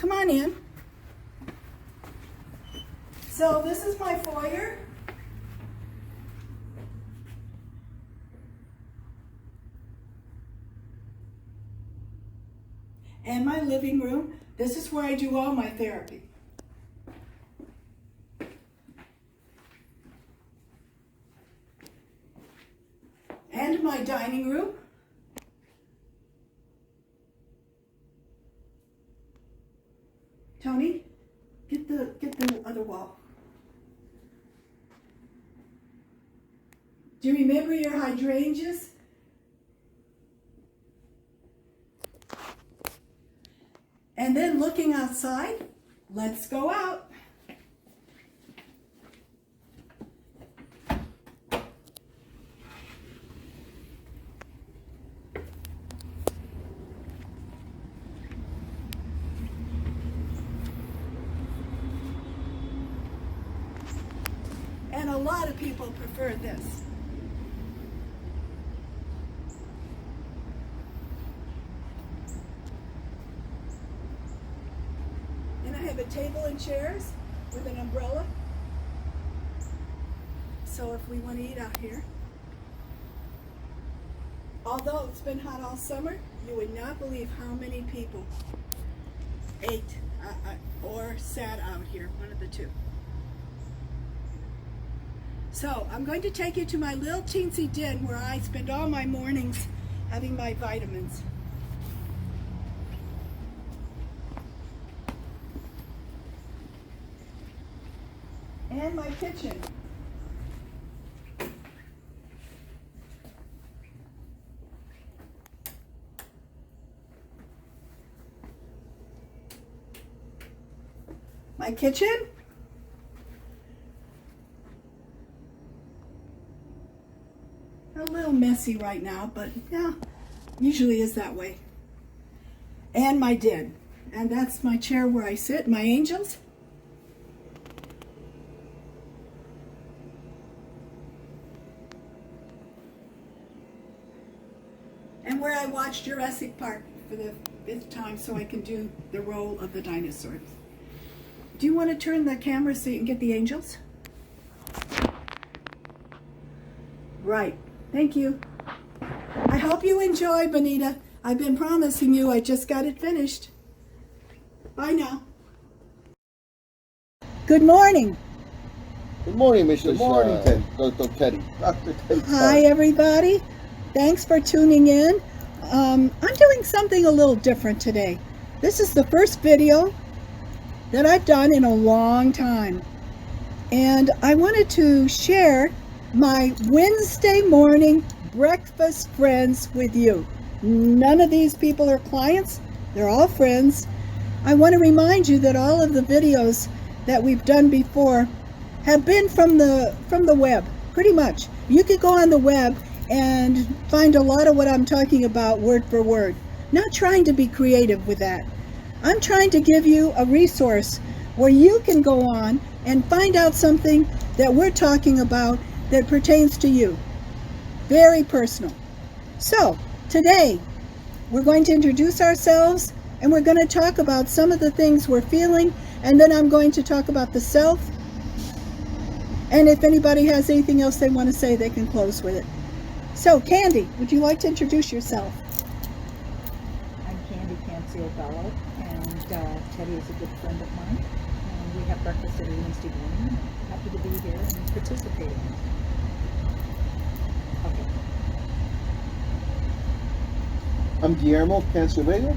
Come on in. So this is my foyer. And my living room. This is where I do all my therapy. And my dining room. Tony, get the other wall. Do you remember your hydrangeas? And then looking outside, let's go out. And a lot of people prefer this. And I have a table and chairs with an umbrella. So if we want to eat out here. Although it's been hot all summer, you would not believe how many people ate or sat out here, one of the two. So I'm going to take you to my little teensy den where I spend all my mornings having my vitamins. And my kitchen. My kitchen. A little messy right now, but yeah, usually is that way. And my den. And that's my chair where I sit, my angels. And where I watch Jurassic Park for the 5th time so I can do the role of the dinosaurs. Do you want to turn the camera so you can get the angels? Right. Thank you. I hope you enjoy, Bonita. I've been promising you. I just got it finished. Bye now. Good morning. Good morning, Mrs. Good morning, Teddy. Dr. Teddy. Dr. Teddy. Hi, everybody. Thanks for tuning in. I'm doing something a little different today. This is the first video that I've done in a long time. And I wanted to share my Wednesday morning breakfast friends with you. None of these people are clients. They're all friends. I want to remind you that all of the videos that we've done before have been from the web, pretty much. You could go on the web and find a lot of what I'm talking about word for word. Not trying to be creative with that. I'm trying to give you a resource where you can go on and find out something that we're talking about that pertains to you. Very personal. So, today, we're going to introduce ourselves and we're going to talk about some of the things we're feeling, and then I'm going to talk about the self. And if anybody has anything else they want to say, they can close with it. So, Candy, would you like to introduce yourself? I'm Candy Canciobello, and Teddy is a good friend of mine. And we have breakfast every Wednesday morning. I'm happy to be here and participating. Okay. I'm Guillermo Canciobello.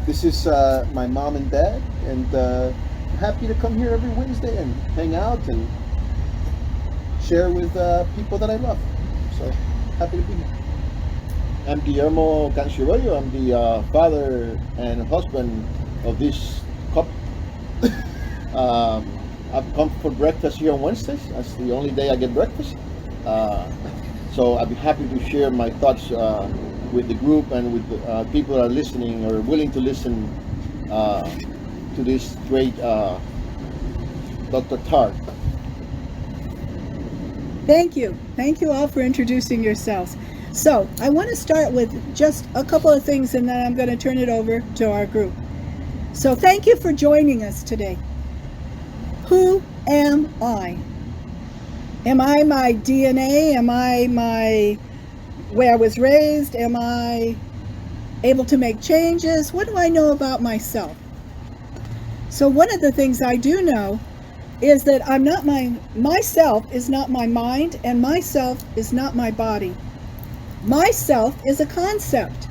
This is my mom and dad, and I'm happy to come here every Wednesday and hang out and share with people that I love. So, happy to be here. I'm Guillermo Canciobello. I'm the father and husband of this couple. I've come for breakfast here on Wednesdays. That's the only day I get breakfast. So I'd be happy to share my thoughts with the group and with the people that are listening or willing to listen to this great Dr. Tart. Thank you. Thank you all for introducing yourselves. So, I want to start with just a couple of things and then I'm going to turn it over to our group. So thank you for joining us today. Who am I? Am I my DNA? Am I my way I was raised? Am I able to make changes? What do I know about myself? So one of the things I do know is that myself is not my mind, and myself is not my body. Myself is a concept.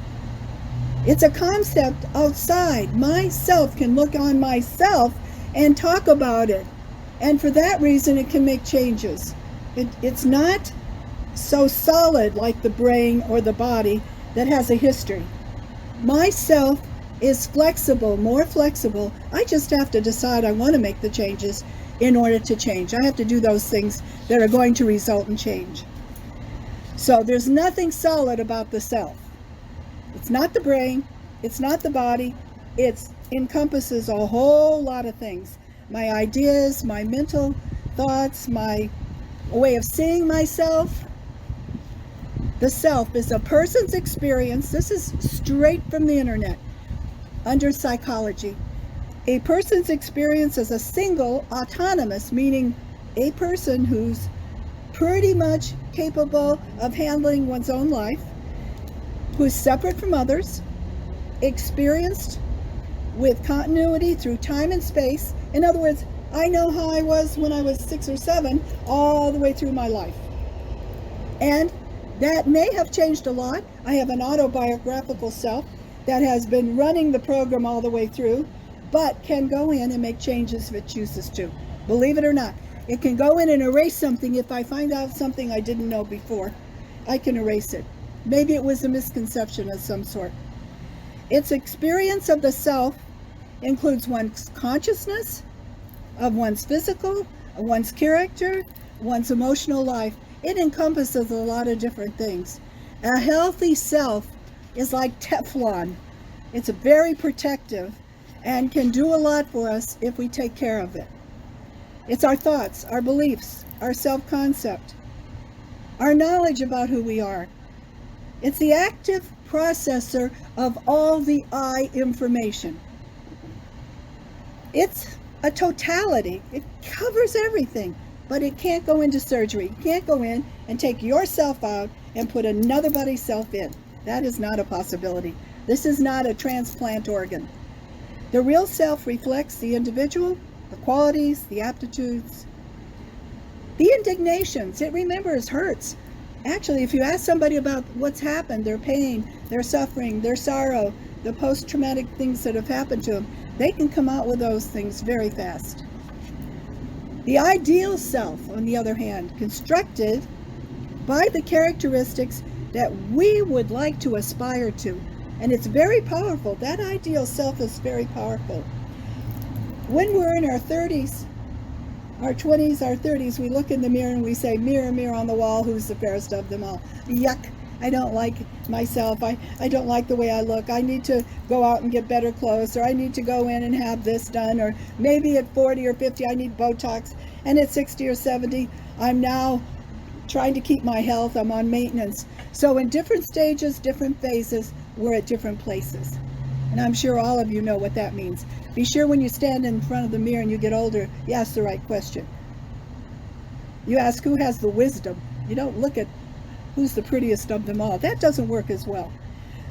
It's a concept outside. Myself can look on myself and talk about it. And for that reason, it can make changes. It's not so solid like the brain or the body that has a history. Myself is flexible, more flexible. I just have to decide I want to make the changes in order to change. I have to do those things that are going to result in change. So there's nothing solid about the self. It's not the brain, it's not the body, it encompasses a whole lot of things. My ideas, my mental thoughts, my way of seeing myself. The self is a person's experience. This is straight from the internet, under psychology. A person's experience is a single, autonomous, meaning a person who's pretty much capable of handling one's own life, who's separate from others, experienced with continuity through time and space. In other words, I know how I was when I was 6 or 7 all the way through my life. And that may have changed a lot. I have an autobiographical self that has been running the program all the way through, but can go in and make changes if it chooses to. Believe it or not, it can go in and erase something. If I find out something I didn't know before, I can erase it. Maybe it was a misconception of some sort. Its experience of the self includes one's consciousness, of one's physical, of one's character, one's emotional life. It encompasses a lot of different things. A healthy self is like Teflon. It's very protective and can do a lot for us if we take care of it. It's our thoughts, our beliefs, our self-concept, our knowledge about who we are. It's the active processor of all the I information. It's a totality. It covers everything, but it can't go into surgery. You can't go in and take yourself out and put another body's self in. That is not a possibility. This is not a transplant organ. The real self reflects the individual, the qualities, the aptitudes, the indignations. It remembers hurts. Actually, if you ask somebody about what's happened, their pain, their suffering, their sorrow, the post-traumatic things that have happened to them, they can come out with those things very fast. The ideal self, on the other hand, constructed by the characteristics that we would like to aspire to. And it's very powerful. That ideal self is very powerful. When we're in our 30s, our 20s, our 30s, we look in the mirror and we say, mirror, mirror on the wall, who's the fairest of them all? Yuck, I don't like myself. I don't like the way I look. I need to go out and get better clothes, or I need to go in and have this done, or maybe at 40 or 50 I need Botox, and at 60 or 70 I'm now trying to keep my health. I'm on maintenance. So in different stages, different phases, we're at different places. And I'm sure all of you know what that means. Be sure when you stand in front of the mirror and you get older, you ask the right question. You ask who has the wisdom. You don't look at who's the prettiest of them all. That doesn't work as well.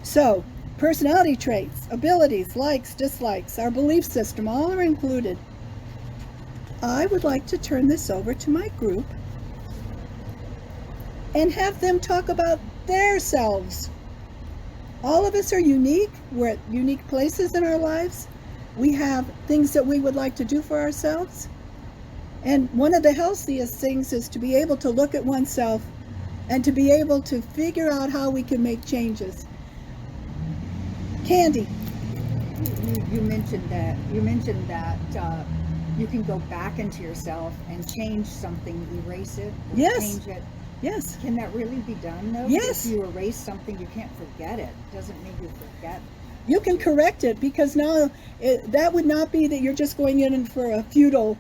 So, personality traits, abilities, likes, dislikes, our belief system, all are included. I would like to turn this over to my group and have them talk about their selves. All of us are unique. We're at unique places in our lives. We have things that we would like to do for ourselves. And one of the healthiest things is to be able to look at oneself and to be able to figure out how we can make changes. Candy. You mentioned that. You can go back into yourself and change something, erase it, or Yes. change it. Yes. Can that really be done, though? Yes. If you erase something, you can't forget it. It doesn't make you forget. You can correct it, because now that would not be that you're just going in for a futile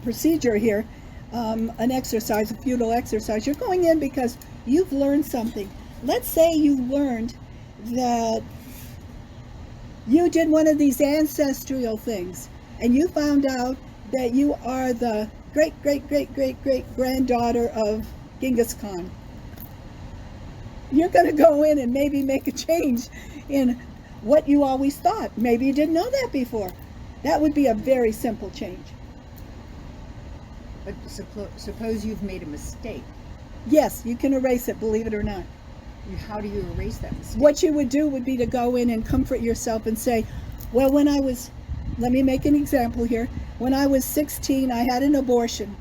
procedure here, an exercise, a futile exercise. You're going in because you've learned something. Let's say you learned that you did one of these ancestral things and you found out that you are the great great great great great granddaughter of Genghis Khan, you're going to go in and maybe make a change in what you always thought. Maybe you didn't know that before. That would be a very simple change. But suppose you've made a mistake. Yes, you can erase it, believe it or not. How do you erase that mistake? What you would do would be to go in and comfort yourself and say, well, let me make an example here. When I was 16, I had an abortion.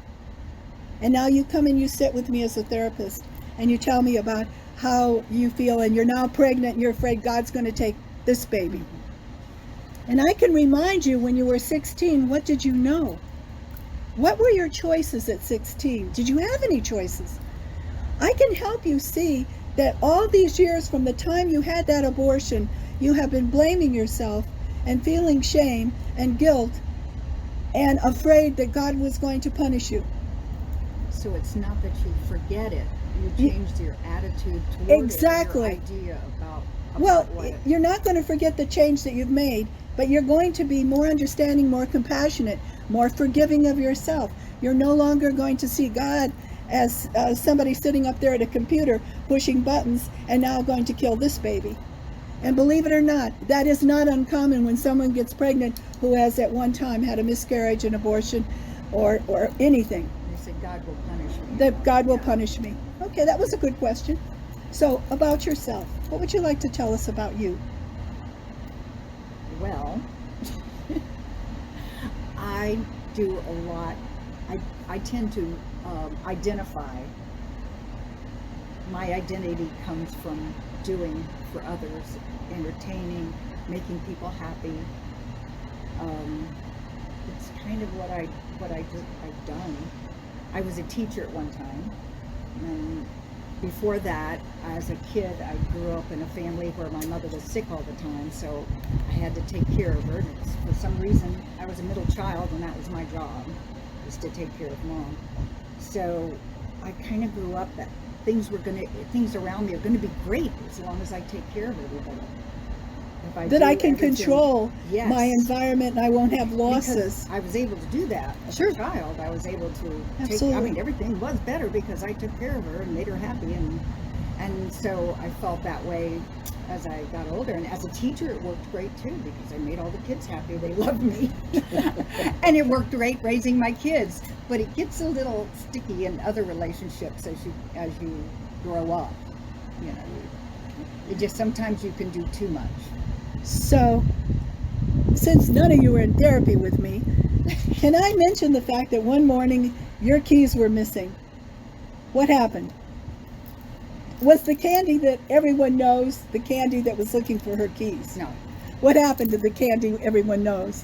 And now you come and you sit with me as a therapist and you tell me about how you feel, and you're now pregnant and you're afraid God's going to take this baby. And I can remind you, when you were 16, what did you know? What were your choices at 16? Did you have any choices? I can help you see that all these years from the time you had that abortion, you have been blaming yourself and feeling shame and guilt and afraid that God was going to punish you. So it's not that you forget it. You changed your attitude toward exactly. it, your idea about well, what it, you're not going to forget the change that you've made, but you're going to be more understanding, more compassionate, more forgiving of yourself. You're no longer going to see God as somebody sitting up there at a computer pushing buttons and now going to kill this baby. And believe it or not, that is not uncommon when someone gets pregnant who has at one time had a miscarriage, an abortion, or anything. They said God will punish me. That God will punish me. Okay, that was a good question. So, about yourself, what would you like to tell us about you? Well, I do a lot. I tend to identify. My identity comes from doing for others, entertaining, making people happy. It's kind of what I've done. I was a teacher at one time, and before that, as a kid, I grew up in a family where my mother was sick all the time, so I had to take care of her. And for some reason, I was a middle child, and that was my job, was to take care of mom. So I kind of grew up that things around me are going to be great as long as I take care of everybody. That I can everything- control Yes. my environment and I won't have losses. Because I was able to do that as Sure. a child. I was able to Absolutely. everything was better because I took care of her and made her happy, and so I felt that way as I got older. And as a teacher, it worked great too because I made all the kids happy. They loved me, and it worked great raising my kids. But it gets a little sticky in other relationships as you grow up. You know, it just sometimes you can do too much. So, since none of you were in therapy with me, can I mention the fact that one morning your keys were missing? What happened? Was the candy that everyone knows the candy that was looking for her keys? No, What happened to the candy everyone knows?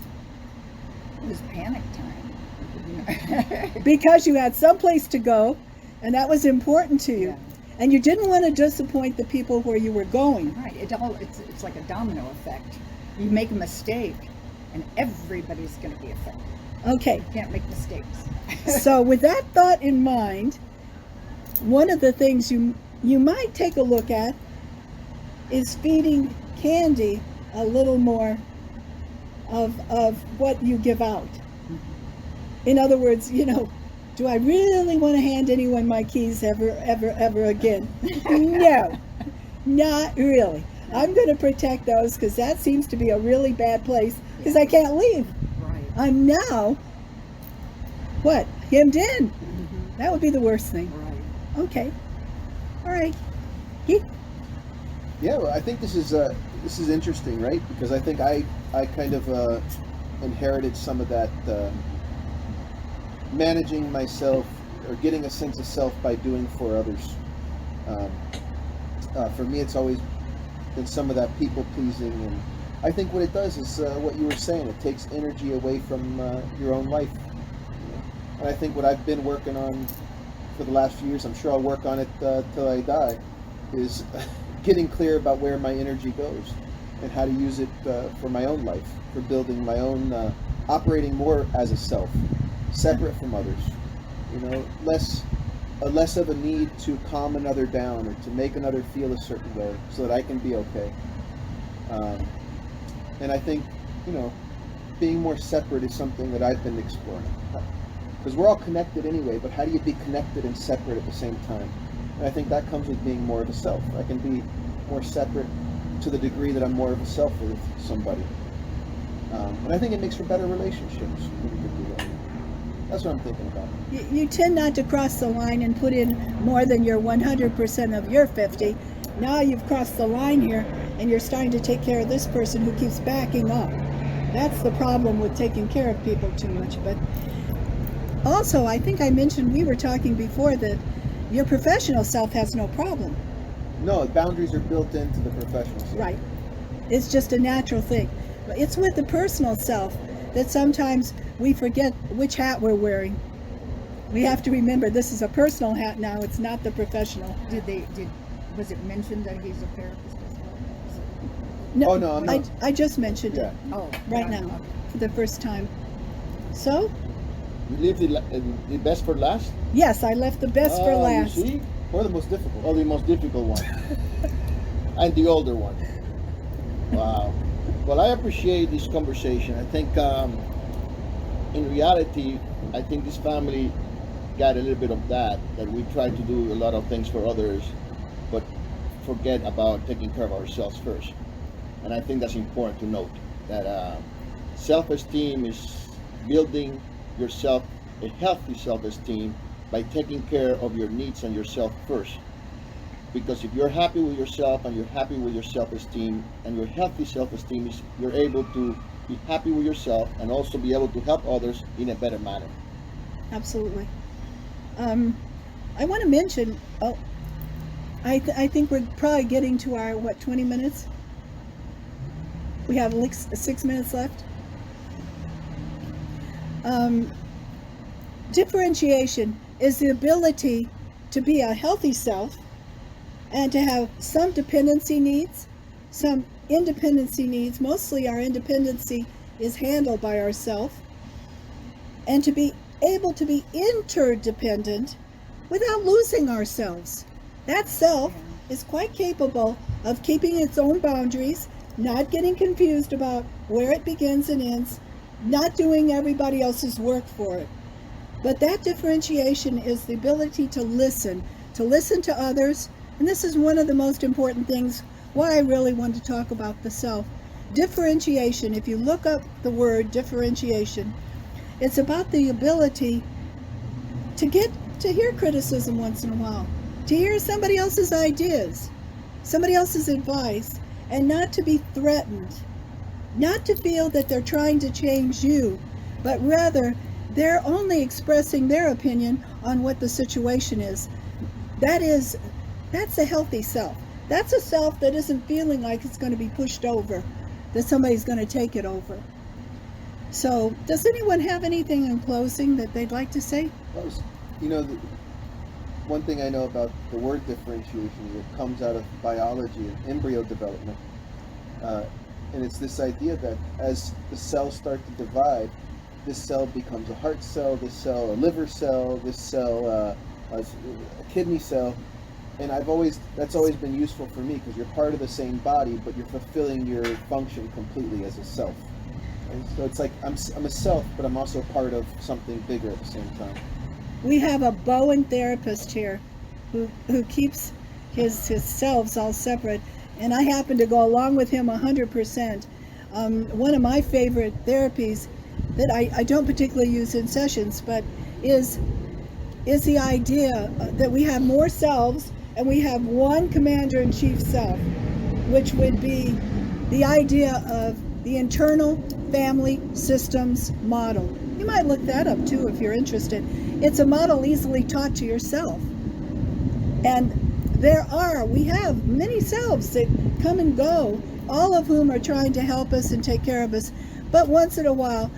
it was panic time. Because you had someplace to go, and that was important to you. Yeah. And you didn't want to disappoint the people where you were going. Right. It's like a domino effect. You make a mistake, and everybody's going to be affected. Okay, You can't make mistakes. so with that thought in mind, one of the things you might take a look at is feeding Candy a little more of what you give out. In other words, do I really want to hand anyone my keys ever again? No, not really. I'm going to protect those because that seems to be a really bad place because I can't leave. Right. I'm now, hemmed in. Mm-hmm. That would be the worst thing. Right. Okay. All right. Keith? Yeah, well, I think this is interesting, right? Because I think I kind of inherited some of that managing myself or getting a sense of self by doing for others. For me, it's always been some of that people pleasing, and I think what it does is what you were saying. It takes energy away from your own life. And I think what I've been working on for the last few years, I'm sure I'll work on it till I die, is getting clear about where my energy goes and how to use it for my own life, for building my own, operating more as a self, separate from others. Less of a need to calm another down or to make another feel a certain way so that I can be okay. And I think, being more separate is something that I've been exploring. Because we're all connected anyway, but how do you be connected and separate at the same time? And I think that comes with being more of a self. I can be more separate to the degree that I'm more of a self with somebody. And I think it makes for better relationships when you can do that. That's what I'm thinking about. You tend not to cross the line and put in more than your 100% of your 50. Now you've crossed the line here, and you're starting to take care of this person who keeps backing up. That's the problem with taking care of people too much. But also, I think I mentioned, we were talking before, that your professional self has no problem. No, boundaries are built into the professional self. Right. It's just a natural thing. But it's with the personal self that sometimes we forget which hat we're wearing. We have to remember this is a personal hat now, it's not the professional. Was it mentioned that he's a therapist as well? No, Oh, no, I'm not. I just mentioned it Oh, right now for the first time. So, You leave the best for last? yes, I left the best for last. You see? Or the most difficult. Oh, the most difficult one. And the older one. Wow. Well, I appreciate this conversation. I think, in reality, I think this family got a little bit of that we try to do a lot of things for others, but forget about taking care of ourselves first. And I think that's important to note, that self-esteem is building yourself a healthy self-esteem by taking care of your needs and yourself first. Because if you're happy with yourself and you're happy with your self-esteem and your healthy self-esteem, you're able to be happy with yourself and also be able to help others in a better manner. Absolutely. I want to mention, I think we're probably getting to our, 20 minutes? We have 6 minutes left. Differentiation is the ability to be a healthy self and to have some dependency needs, some independency needs. Mostly our independency is handled by ourselves, and to be able to be interdependent without losing ourselves. That self is quite capable of keeping its own boundaries, not getting confused about where it begins and ends, not doing everybody else's work for it. But that differentiation is the ability to listen to others. And this is one of the most important things why I really want to talk about the self. Differentiation, if you look up the word differentiation, it's about the ability to get to hear criticism once in a while, to hear somebody else's ideas, somebody else's advice, and not to be threatened, not to feel that they're trying to change you, but rather they're only expressing their opinion on what the situation is. That's a healthy self. That's a self that isn't feeling like it's going to be pushed over, that somebody's going to take it over. So, does anyone have anything in closing that they'd like to say? One thing I know about the word differentiation is it comes out of biology and embryo development. And it's this idea that as the cells start to divide, this cell becomes a heart cell, this cell a liver cell, this cell a kidney cell. And that's always been useful for me, because you're part of the same body, but you're fulfilling your function completely as a self. And so it's like I'm a self, but I'm also part of something bigger at the same time. We have a Bowen therapist here who keeps his selves all separate, and I happen to go along with him 100%. One of my favorite therapies that I don't particularly use in sessions, but is the idea that we have more selves and we have one commander-in-chief self, which would be the idea of the internal family systems model. You might look that up too if you're interested. It's a model easily taught to yourself. And we have many selves that come and go, all of whom are trying to help us and take care of us, but once in a while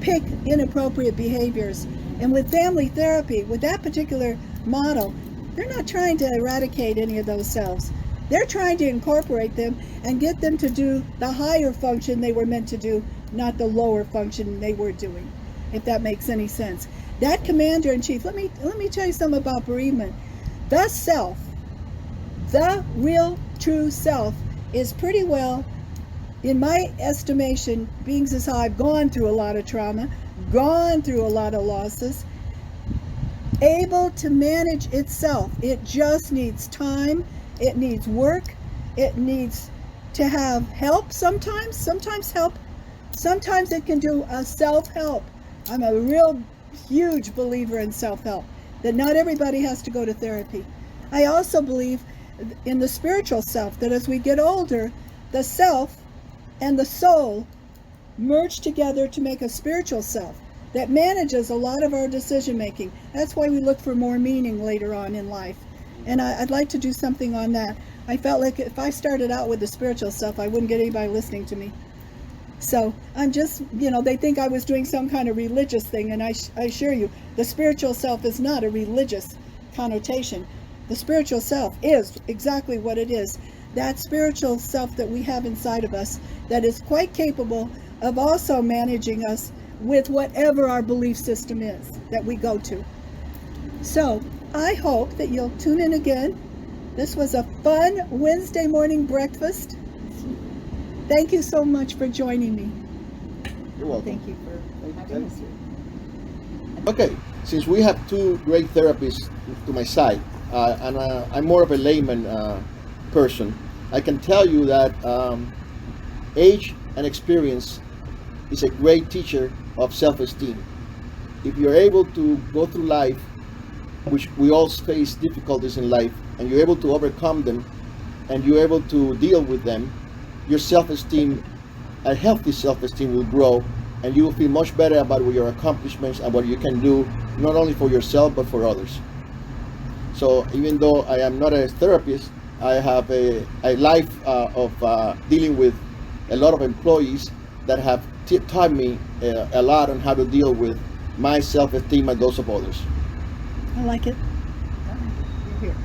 pick inappropriate behaviors. And with family therapy, with that particular model, they're not trying to eradicate any of those selves. They're trying to incorporate them and get them to do the higher function they were meant to do, not the lower function they were doing, if that makes any sense. That commander-in-chief, let me tell you something about bereavement. The self, the real true self, is pretty well in my estimation, being as how I've gone through a lot of trauma, gone through a lot of losses, able to manage itself. It just needs time, it needs work, it needs to have help sometimes help. Sometimes it can do a self-help. I'm a real huge believer in self-help, that not everybody has to go to therapy. I also believe in the spiritual self, that as we get older, the self and the soul merge together to make a spiritual self that manages a lot of our decision making. That's why we look for more meaning later on in life. And I'd like to do something on that. I felt like if I started out with the spiritual self, I wouldn't get anybody listening to me. So I'm just, they think I was doing some kind of religious thing, and I assure you, the spiritual self is not a religious connotation. The spiritual self is exactly what it is. That spiritual self that we have inside of us that is quite capable of also managing us with whatever our belief system is that we go to. So I hope that you'll tune in again. This was a fun Wednesday morning breakfast. Thank you so much for joining me. You're welcome. Thank you for having us here. Okay, since we have two great therapists to my side, and I'm more of a layman person, I can tell you that age and experience is a great teacher of self-esteem. If you're able to go through life, which we all face difficulties in life, and you're able to overcome them, and you're able to deal with them, your self-esteem, a healthy self-esteem will grow, and you will feel much better about your accomplishments and what you can do, not only for yourself, but for others. So even though I am not a therapist, I have a life of dealing with a lot of employees that have taught me a lot on how to deal with my self-esteem and those of others. I like it. You're here.